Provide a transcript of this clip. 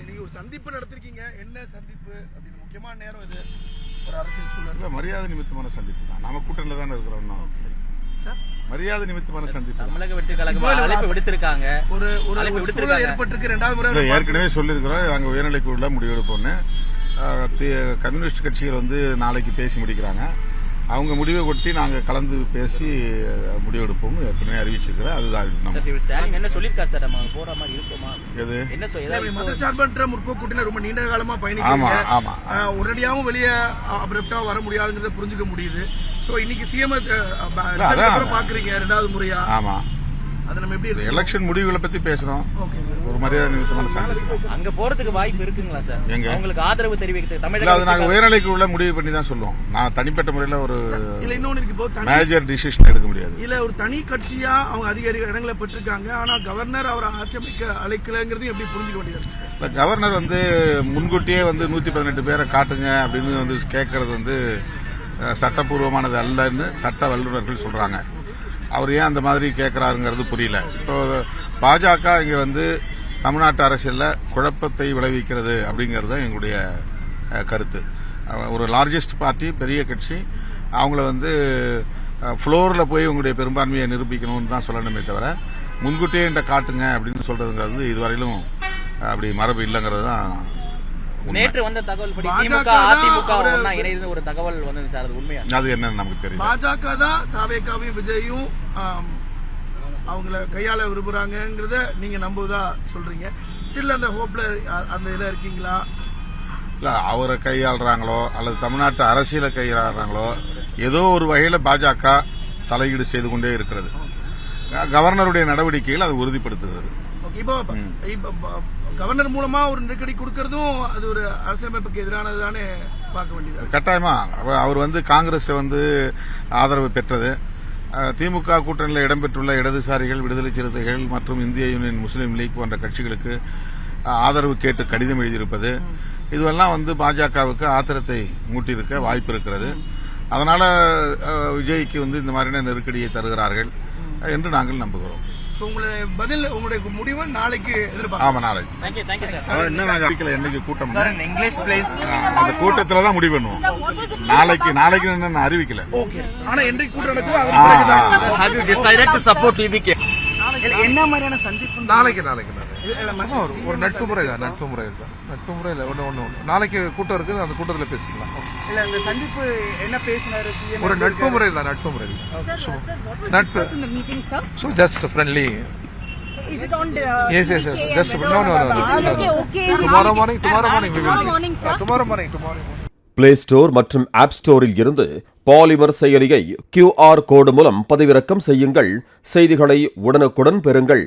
நீங்க ஒரு சந்திப்பு நடத்திருக்கீங்க, என்ன சந்திப்பு அப்படின்னு முக்கியமான நேரம் இது ஒரு அரசியல் சூழல்? மரியாதை நிமித்தமான சந்திப்பு தான். நாம கூட்டணியில தானே இருக்கிறோம். மரியாதை நிமித்தமான சந்திப்பு. தமிழக வெற்றி கழகம் அழைப்பு விடுத்திருக்காங்க. ஒரு சூழல் ஏற்பட்டிருக்கு. இரண்டாவது முறை ஏற்கனவே சொல்லியிருக்கிறோம், நாங்கள் உயர்நிலைக்குள்ள முடிவெடுப்போம்னு. கம்யூனிஸ்ட் கட்சிகள் வந்து நாளைக்கு பேசி முடிக்கிறாங்க. அவங்க முடிவை கொட்டி நாங்கள் கலந்து பேசி முடிவெடுப்போம் ஏற்கனவே அறிவிச்சிருக்கிறோம். அதுதான் என்ன சொல்லியிருக்காரு சார், நம்ம போற மாதிரி இருக்குமா? எது மதச்சார்பற்ற முற்போக்கு கூட்டணி ரொம்ப நீண்ட காலமா பயணிக்கிறீங்க. உடனடியாகவும் வெளியே அப்ரப்டா வர முடியாதுங்கிறத புரிஞ்சுக்க முடியுது. சோ இன்னைக்கு சிஎம் பாக்குறீங்க இரண்டாவது முறையா. ஆமா, அது நம்ம எப்படி எலெக்ஷன் முடிவுகளை பத்தி பேசுறோம். ஒரு மரியாதை நிமித்தமான சந்திப்பு. அங்க போறதுக்கு வாய்ப்பு இருக்குங்களா சார்? எங்க உங்களுக்கு ஆதரவு தெரிவிக்கிறது தமிழக அது நாங்க உயர்நிலைக்கு உள்ள முடிவு பண்ணி தான் சொல்லுவோம். நான் தனிப்பட்ட முறையில ஒரு இன்னொன்னு இருக்கு, மேஜர் டிசிஷன் எடுக்க முடியாது. இல்ல ஒரு தனி கட்சியா அவங்க அதிகாரி இடங்களை பெற்றிருக்காங்க. ஆனா கவர்னர் அவரை ஆட்சேபிக்க அழைக்கலங்கிறது எப்படி புரிஞ்சுக்க வேண்டியது? கவர்னர் வந்து முன்கூட்டியே வந்து 118 பேரை காட்டுங்க அப்படின்னு வந்து கேட்கறது வந்து சட்டப்பூர்வமானது அல்லன்னு சட்ட வல்லுநர்கள் சொல்றாங்க. அவர் ஏன் அந்த மாதிரி கேட்கிறாருங்கிறது புரியல. இப்போ பாஜக இங்க வந்து தமிழ்நாட்டு அரசியலில் குழப்பத்தை விளைவிக்கிறது அப்படிங்கிறது தான் எங்களுடைய கருத்து. ஒரு லார்ஜஸ்ட் பார்ட்டி, பெரிய கட்சி, அவங்கள வந்து ஃப்ளோரில் போய் உங்களுடைய பெரும்பான்மையை நிரூபிக்கணும்னு தான் சொல்லணுமே தவிர முன்கூட்டியே என்கிட்ட காட்டுங்க அப்படின்னு சொல்றதுங்கிறது இதுவரையிலும் அப்படி மரபு இல்லைங்கிறது தான். நேற்று வந்த தகவல் படி திமுக அதிமுக இணைந்து ஒரு தகவல் வந்தது சார், அது உண்மையா? அது என்னன்னு நமக்கு தெரியும். பாஜக தான் தாவேகாவையும் விஜயும் அவங்கள கையாள விரும்புறாங்கிறத நீங்க நம்புவதா சொல்றீங்க. ஸ்டில் அந்த ஹோப்ல அந்த இதுல இருக்கீங்களா? இல்ல, அவரை கையாளுறாங்களோ அல்லது தமிழ்நாட்டு அரசியலை கையாளுறாங்களோ ஏதோ ஒரு வகையில பாஜக தலையீடு செய்து கொண்டே இருக்கிறது. கவர்னருடைய நடவடிக்கைகள் அது உறுதிப்படுத்துகிறது. இப்போ கவர்னர் மூலமா ஒரு நெருக்கடி கொடுக்கறதும் அது ஒரு அரசியலமைப்புக்கு எதிரானதுதானே பார்க்க வேண்டியது. கட்டாயமா அவர் வந்து காங்கிரஸ் வந்து ஆதரவு பெற்றது. திமுக கூட்டணியில் இடம்பெற்றுள்ள இடதுசாரிகள், விடுதலை சிறுத்தைகள் மற்றும் இந்திய யூனியன் முஸ்லீம் லீக் போன்ற கட்சிகளுக்கு ஆதரவு கேட்டு கடிதம் எழுதியிருப்பது, இதுவெல்லாம் வந்து பாஜகவுக்கு ஆத்திரத்தை மூட்டியிருக்க வாய்ப்பு இருக்கிறது. அதனால விஜய்க்கு வந்து இந்த மாதிரியான நெருக்கடியை தருகிறார்கள் என்று நாங்கள் நம்புகிறோம். உங்களுடைய முடிவு நாளைக்கு எதிர்பார்க்கலாம். ஆமா, நாளைக்கு. என்னைக்கு கூட்டம் அந்த கூட்டத்துல தான் முடிவு பண்ணுவோம். நாளைக்கு என்ன அறிவிக்கல. ஆனா என்றைக்கு கூட்டம் என்ன மாதிரியான சந்திப்பு? நாளைக்கு ஒரு நட்பு முறை ஒண்ணு நாளைக்கு கூட்டம் இருக்குது, அந்த கூட்டத்தில் பேசிக்கலாம். இல்ல இந்த சந்திப்பு என்ன பேசினாரு? ஒரு நட்பு முறை நட்பு. So just friendly. Is it on the Yes. Just no. Okay. Tomorrow morning we will. Tomorrow morning, sir. Tomorrow morning. Play store மற்றும் ஆப் ஸ்டோரில் இருந்து பாலிமர் செயலியை QR கோடு மூலம் பதிவிறக்கம் செய்யுங்கள். செய்திகளை உடனுக்குடன் பெறுங்கள்.